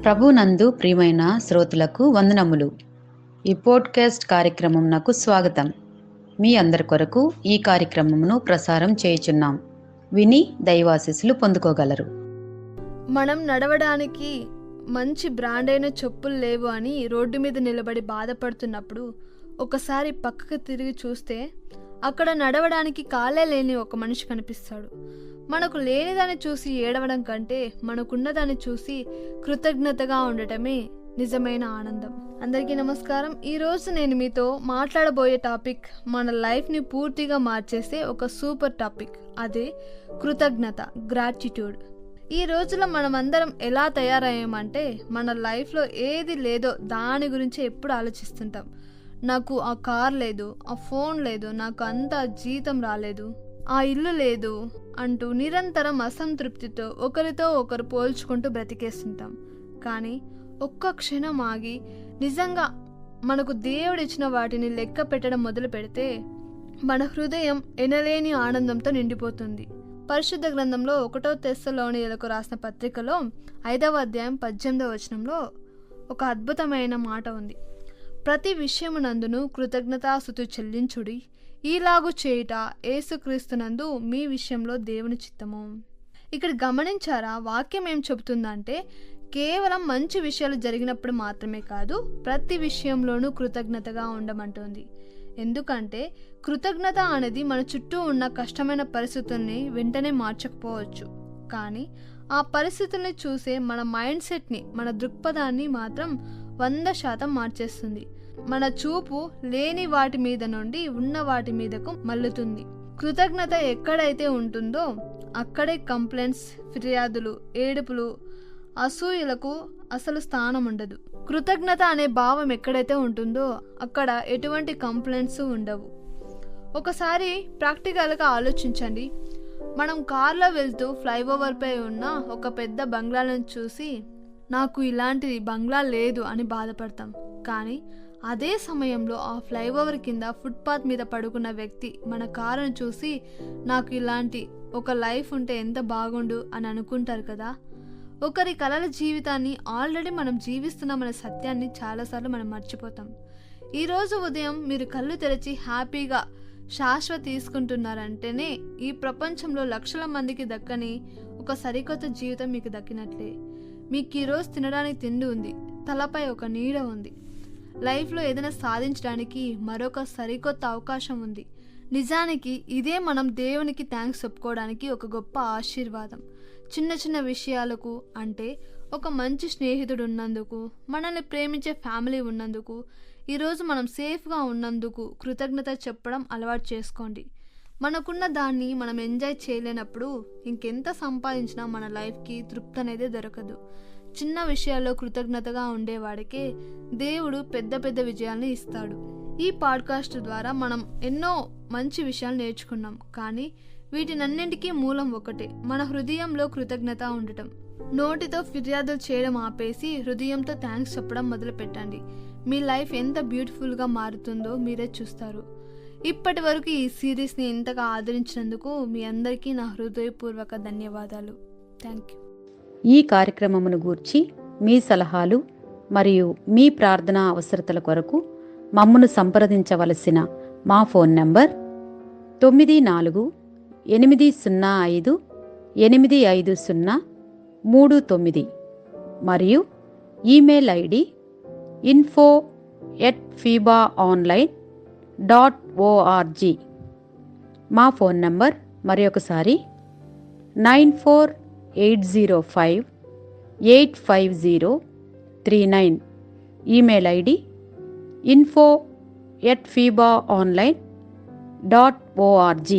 ప్రభునందు ప్రియమైన శ్రోతలకు వందనములు. ఈ పోడ్కాస్ట్ కార్యక్రమం నాకు స్వాగతం. మీ అందరి కొరకు ఈ కార్యక్రమమును ప్రసారం చేయుచున్నాం. విని దైవాశీస్సులు పొందుకోగలరు. మనం నడవడానికి మంచి బ్రాండ్ అయిన చెప్పులు లేవు అని రోడ్డు మీద నిలబడి బాధపడుతున్నప్పుడు ఒకసారి పక్కకు తిరిగి చూస్తే అక్కడ నడవడానికి కాలే లేని ఒక మనిషి కనిపిస్తాడు. మనకు లేనిదాన్ని చూసి ఏడవడం కంటే మనకున్నదాన్ని చూసి కృతజ్ఞతగా ఉండటమే నిజమైన ఆనందం. అందరికీ నమస్కారం. ఈరోజు నేను మీతో మాట్లాడబోయే టాపిక్ మన లైఫ్ని పూర్తిగా మార్చేసే ఒక సూపర్ టాపిక్. అదే కృతజ్ఞత, గ్రాటిట్యూడ్. ఈ రోజులో మనమందరం ఎలా తయారయ్యామంటే మన లైఫ్లో ఏది లేదో దాని గురించి ఎప్పుడు ఆలోచిస్తుంటాం. నాకు ఆ కార్ లేదు, ఆ ఫోన్ లేదు, నాకు అంత జీతం రాలేదు, ఆ ఇల్లు లేదు అంటూ నిరంతరం అసంతృప్తితో ఒకరితో ఒకరు పోల్చుకుంటూ బ్రతికేస్తుంటాం. కానీ ఒక్క క్షణం ఆగి నిజంగా మనకు దేవుడిచ్చిన వాటిని లెక్క పెట్టడం మొదలు పెడితే మన హృదయం ఎనలేని ఆనందంతో నిండిపోతుంది. పరిశుద్ధ గ్రంథంలో 1 తెస్సలోనియులకు రాసిన పత్రికలో 5వ అధ్యాయం 18వ వచనంలో ఒక అద్భుతమైన మాట ఉంది. ప్రతి విషయమునందును కృతజ్ఞతాస్తుతి చెల్లించుడి, ఈలాగు చేయుట యేసుక్రీస్తునందు మీ విషయంలో దేవుని చిత్తము. ఇక్కడ గమనించారా, వాక్యం ఏం చెబుతుందంటే కేవలం మంచి విషయాలు జరిగినప్పుడు మాత్రమే కాదు, ప్రతి విషయంలోనూ కృతజ్ఞతగా ఉండమంటుంది. ఎందుకంటే కృతజ్ఞత అనేది మన చుట్టూ ఉన్న కష్టమైన పరిస్థితుల్ని వెంటనే మార్చకపోవచ్చు, కానీ ఆ పరిస్థితుల్ని చూసే మన మైండ్ సెట్ని, మన దృక్పథాన్ని మాత్రం 100% మార్చేస్తుంది. మన చూపు లేని వాటి మీద నుండి ఉన్న వాటి మీదకు మల్లుతుంది. కృతజ్ఞత ఎక్కడైతే ఉంటుందో అక్కడే కంప్లైంట్స్, ఫిర్యాదులు, ఏడుపులు, అసూయలకు అసలు స్థానం ఉండదు. కృతజ్ఞత అనే భావం ఎక్కడైతే ఉంటుందో అక్కడ ఎటువంటి కంప్లైంట్స్ ఉండవు. ఒకసారి ప్రాక్టికల్గా ఆలోచించండి. మనం కార్లో వెళ్తూ ఫ్లైఓవర్ పై ఉన్న ఒక పెద్ద బంగ్లాలను చూసి నాకు ఇలాంటి బంగ్లా లేదు అని బాధపడతాం. కానీ అదే సమయంలో ఆ ఫ్లైఓవర్ కింద ఫుట్పాత్ మీద పడుకున్న వ్యక్తి మన కారును చూసి నాకు ఇలాంటి ఒక లైఫ్ ఉంటే ఎంత బాగుండు అని అనుకుంటారు కదా. ఒకరి కలల జీవితాన్ని ఆల్రెడీ మనం జీవిస్తున్నామనే సత్యాన్ని చాలాసార్లు మనం మర్చిపోతాం. ఈరోజు ఉదయం మీరు కళ్ళు తెరిచి హ్యాపీగా శాశ్వత తీసుకుంటున్నారంటేనే ఈ ప్రపంచంలో లక్షల మందికి దక్కని ఒక సరికొత్త జీవితం మీకు దక్కినట్లే. మీకు ఈరోజు తినడానికి తిండి ఉంది, తలపై ఒక నీడ ఉంది, లైఫ్లో ఏదైనా సాధించడానికి మరొక సరికొత్త అవకాశం ఉంది. నిజానికి ఇదే మనం దేవునికి థ్యాంక్స్ చెప్పుకోవడానికి ఒక గొప్ప ఆశీర్వాదం. చిన్న చిన్న విషయాలకు, అంటే ఒక మంచి స్నేహితుడు ఉన్నందుకు, మనల్ని ప్రేమించే ఫ్యామిలీ ఉన్నందుకు, ఈరోజు మనం సేఫ్గా ఉన్నందుకు కృతజ్ఞత చెప్పడం అలవాటు చేసుకోండి. మనకున్న దాన్ని మనం ఎంజాయ్ చేయలేనప్పుడు ఇంకెంత సంపాదించినా మన లైఫ్కి తృప్తి అనేది దొరకదు. చిన్న విషయాల్లో కృతజ్ఞతగా ఉండేవాడికే దేవుడు పెద్ద పెద్ద విజయాల్ని ఇస్తాడు. ఈ పాడ్కాస్ట్ ద్వారా మనం ఎన్నో మంచి విషయాలు నేర్చుకున్నాం, కానీ వీటినన్నింటికీ మూలం ఒకటే, మన హృదయంలో కృతజ్ఞత ఉండటం. నోటితో ఫిర్యాదులు చేయడం ఆపేసి హృదయంతో థ్యాంక్స్ చెప్పడం మొదలు పెట్టండి. మీ లైఫ్ ఎంత బ్యూటిఫుల్గా మారుతుందో మీరే చూస్తారు. ఇప్పటి వరకు ఈ సిరీస్ని ఇంతగా ఆదరించినందుకు మీ అందరికీ నా హృదయపూర్వక ధన్యవాదాలు. Thank you. ఈ కార్యక్రమమును గూర్చి మీ సలహాలు మరియు మీ ప్రార్థనా అవసరతల కొరకు మమ్మను సంప్రదించవలసిన మా ఫోన్ నంబర్ 948585085039 మరియు ఈమెయిల్ ఐడి info@fibaonline.org. మా ఫోన్ నంబర్ మరొకసారి 9480585039. Email ID info@fibaonline.org.